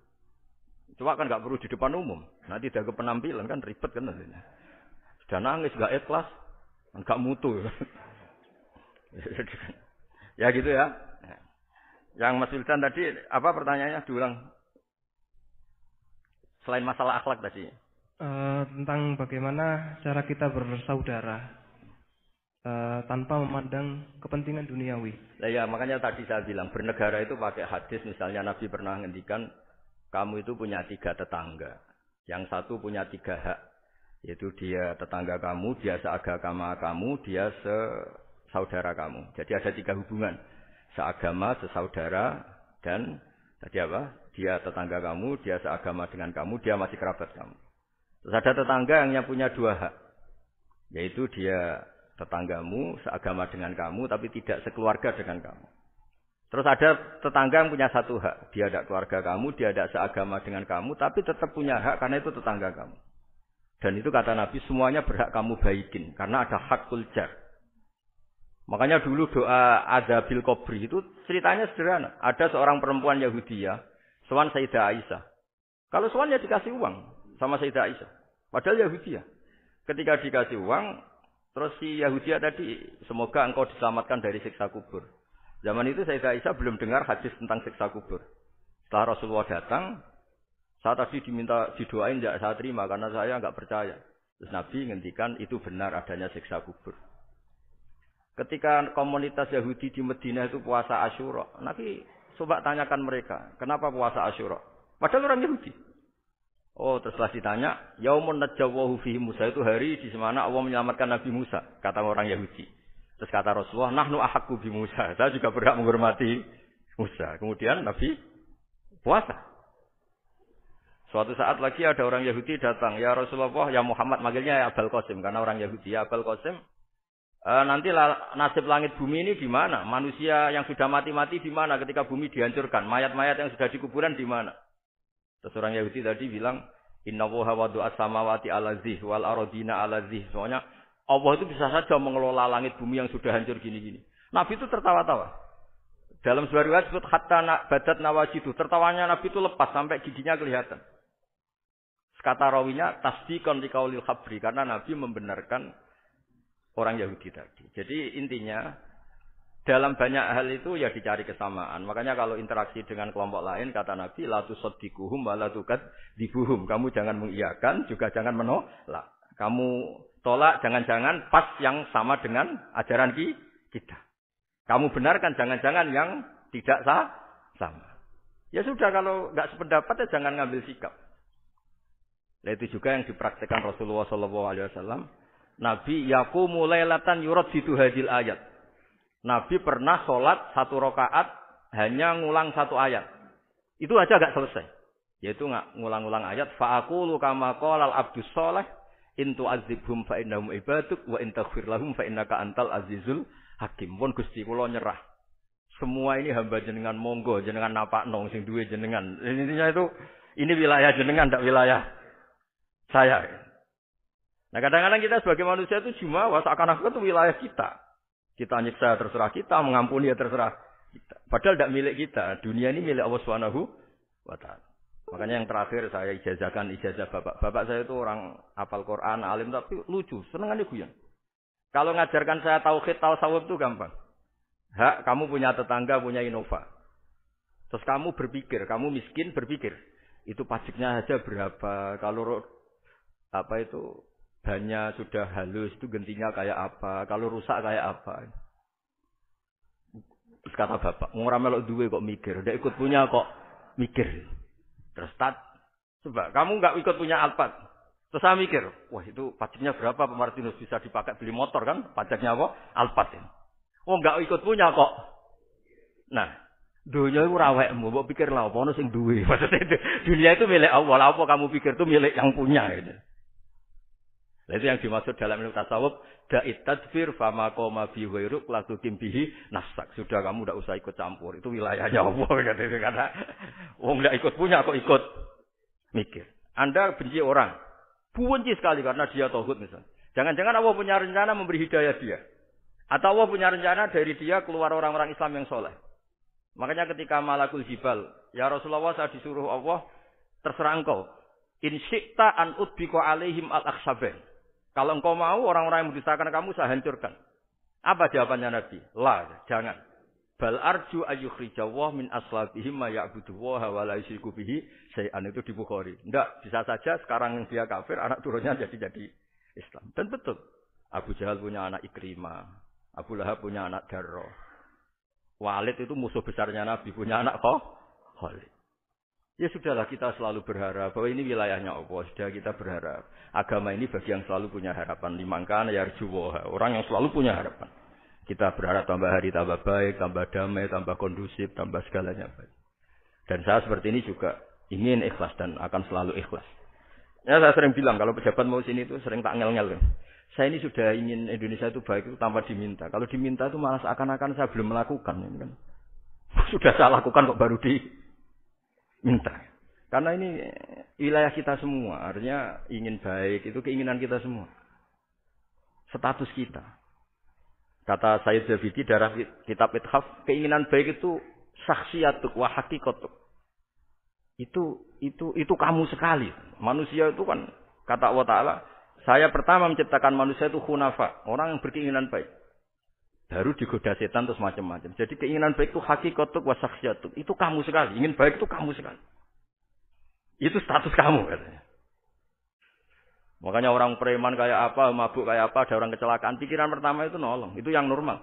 Speaker 1: Cuma kan enggak perlu di depan umum. Nanti ada penampilan kan ribet kan nantinya. Dan nangis gak ikhlas, gak mutu. Ya gitu ya. Yang Mas Wildan tadi apa pertanyaannya diulang? Selain masalah akhlak tadi.
Speaker 4: Tentang bagaimana cara kita bersaudara tanpa memandang kepentingan duniawi.
Speaker 1: Nah, ya makanya tadi saya bilang bernegara itu pakai hadis. Misalnya Nabi pernah ngendikan kamu itu punya 3 tetangga. Yang satu punya 3 hak. Yaitu dia tetangga kamu, dia seagama kamu, dia sesaudara kamu. Jadi ada 3 hubungan. Seagama, sesaudara, dan tadi apa? Dia tetangga kamu, dia seagama dengan kamu, dia masih kerabat kamu. Terus ada tetangga yang punya 2 hak. Yaitu dia tetanggamu, seagama dengan kamu, tapi tidak sekeluarga dengan kamu. Terus ada tetangga yang punya 1 hak. Dia tidak keluarga kamu, dia tidak seagama dengan kamu, tapi tetap punya hak karena itu tetangga kamu. Dan itu kata Nabi semuanya berhak kamu baikin. Karena ada hakul jar. Makanya dulu doa adzabil qabri itu ceritanya sederhana. Ada seorang perempuan Yahudiyah. Sowan Sayyidah Aisyah. Kalau sowan ya dikasih uang sama Sayyidah Aisyah. Padahal Yahudiyah. Ketika dikasih uang. Terus si Yahudiyah tadi. Semoga engkau diselamatkan dari siksa kubur. Zaman itu Sayyidah Aisyah belum dengar hadis tentang siksa kubur. Setelah Rasulullah datang. Saya tadi diminta didoain tidak saya terima karena saya enggak percaya. Terus Nabi ngendikan itu benar adanya siksa kubur. Ketika komunitas Yahudi di Madinah itu puasa Asyura, Nabi coba tanyakan mereka, kenapa puasa Asyura? Padahal orang Yahudi. Oh, terus setelah ditanya, yaumun najjawahu fihi Musa, itu hari di mana Allah menyelamatkan Nabi Musa, kata orang Yahudi. Terus kata Rasulullah, nahnu ahaqqu bi Musa. Saya juga berhak menghormati Musa. Kemudian Nabi puasa. Suatu saat lagi ada orang Yahudi datang, ya Rasulullah, ya Muhammad, manggilnya ya Abul Qasim karena orang Yahudi. Ya Abul Qasim, nanti nasib langit bumi ini di mana? Manusia yang sudah mati-mati di mana ketika bumi dihancurkan? Mayat-mayat yang sudah di kuburan di mana? Terus orang Yahudi tadi bilang, Inna woha wadu as-samawati ala zih wal arodina ala zih. Soalnya Allah itu bisa saja mengelola langit bumi yang sudah hancur gini-gini. Nabi itu tertawa-tawa. Dalam sebuah riwayat disebut hatta badat nawajidu. Tertawanya Nabi itu lepas sampai giginya kelihatan. Kata rawinya tasdiqan liqaulil khabri karena Nabi membenarkan orang Yahudi tadi. Jadi intinya dalam banyak hal itu ya dicari kesamaan. Makanya kalau interaksi dengan kelompok lain kata Nabi la tusaddiquhum wa la tukadzibuhum. Kamu jangan mengiyakan juga jangan menolak. Kamu tolak jangan-jangan pas yang sama dengan ajaran kita. Kamu benarkan jangan-jangan yang tidak sama. Ya sudah kalau enggak sependapat ya jangan ngambil sikap. Nah, itu juga yang dipraktikkan Rasulullah SAW. Nabi yaqumu lailatan yuraddidu hadhil ayat. Nabi pernah sholat 1 rakaat hanya ngulang 1 ayat. Itu aja agak selesai. Yaitu ngulang-ulang ayat. Fa'aqulu kama qala al-abdus sholih in tu'adzibhum fa innahum ibaduk wa in taghfir lahum fa innaka antal azizul hakim. Pun Gusti kula nyerah. Semua ini hamba jenengan monggo jenengan napakno sing duwe jenengan. Intinya itu ini wilayah jenengan ndak wilayah saya. Nah kadang-kadang kita sebagai manusia itu jumawa seakan-akan itu wilayah kita. Kita nyiksa terserah kita, mengampuni ya terserah kita. Padahal tidak milik kita. Dunia ini milik Allah Subhanahu wa taala. Makanya yang terakhir saya ijazah bapak. Bapak saya itu orang hafal Quran, alim tapi lucu, senengannya guyon. Kalau ngajarkan saya tauhid, tasawuf itu gampang. Hak kamu punya tetangga, punya Innova. Terus kamu berpikir, kamu miskin berpikir. Itu pajaknya saja berapa? Kalau bannya sudah halus itu gentinya kayak apa? Kalau rusak kayak apa? Terus kata bapak, orang melok duwe kok mikir, ndak ikut punya kok mikir. Terus coba kamu nggak ikut punya Alphard. Terus saya mikir, wah itu pajaknya berapa Pak Martinus bisa dipakai beli motor kan? Pajaknya apa? Alphard ini. Oh nggak ikut punya kok. Nah, dunia itu rawekmu, mbok pikir lah apa ono sing duwe. Maksudnya dunia itu milik Allah, apa kamu pikir itu milik yang punya gitu. Nah, itu yang dimaksud dalam ilmu tasawuf, da'it tadbir fama qoma bi ghairuk la tukim bihi nafsak. Sudah kamu enggak usah ikut campur, itu wilayahnya Allah kata. Wong enggak ikut punya kok ikut mikir. Anda benci orang, benci sekali karena dia tauhid misalnya. Jangan-jangan Allah punya rencana memberi hidayah dia. Atau Allah punya rencana dari dia keluar orang-orang Islam yang soleh. Makanya ketika malakul jibal, ya Rasulullah saya disuruh Allah, terserah engkau. In syi'ta an udbika alaihim al-akhshabain. Kalau engkau mau orang-orang yang mendustakan kamu saya hancurkan. Apa jawabannya Nabi? La, jangan. Bal arju ayyukhrijawah min aslabihim ma ya'budu wa la yusyriku bihi syai'an, itu di Bukhari. Enggak, bisa saja sekarang yang dia kafir anak turunnya jadi Islam. Dan betul. Abu Jahal punya anak Ikrimah, Abu Lahab punya anak Darrah. Walid itu musuh besarnya Nabi, punya anak Khalid. Ya sudahlah, kita selalu berharap bahwa ini wilayahnya Allah. Sudah kita berharap. Agama ini bagi yang selalu punya harapan. Limangkan yarjuwa. Orang yang selalu punya harapan. Kita berharap tambah hari tambah baik, tambah damai, tambah kondusif, tambah segalanya baik. Dan saya seperti ini juga ingin ikhlas dan akan selalu ikhlas. Ya saya sering bilang kalau pejabat mau sini itu sering tak ngel-ngel. Saya ini sudah ingin Indonesia itu baik itu tanpa diminta. Kalau diminta itu malah seakan-akan saya belum melakukan. Kan? Sudah saya lakukan kok baru minta. Karena ini wilayah kita semua. Artinya ingin baik itu keinginan kita semua. Status kita. Kata Sayyid Zabidi dalam kitab Ithaf, keinginan baik itu syakhsiyatuk wa hakikatuk. Itu kamu sekali. Manusia itu kan kata Allah Ta'ala, saya pertama menciptakan manusia itu khunafa, orang yang berkeinginan baik. Baru digoda setan terus macam-macam. Jadi keinginan baik itu hakikatuk wa syakhsiyatuk. Itu kamu sekali. Ingin baik itu kamu sekali. Itu status kamu katanya. Makanya orang preman kayak apa, mabuk kayak apa, ada orang kecelakaan, pikiran pertama itu nolong. Itu yang normal.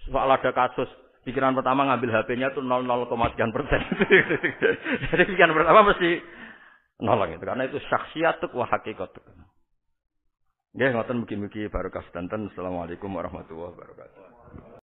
Speaker 1: Soal ada kasus Pikiran pertama ngambil HP-nya tuh 0,sekian persen. Jadi pikiran pertama mesti nolong itu karena itu syakhsiyatuk wa hakikatuk. Nggih ngoten mugi-mugi barokah sedanten. Assalamualaikum warahmatullahi wabarakatuh.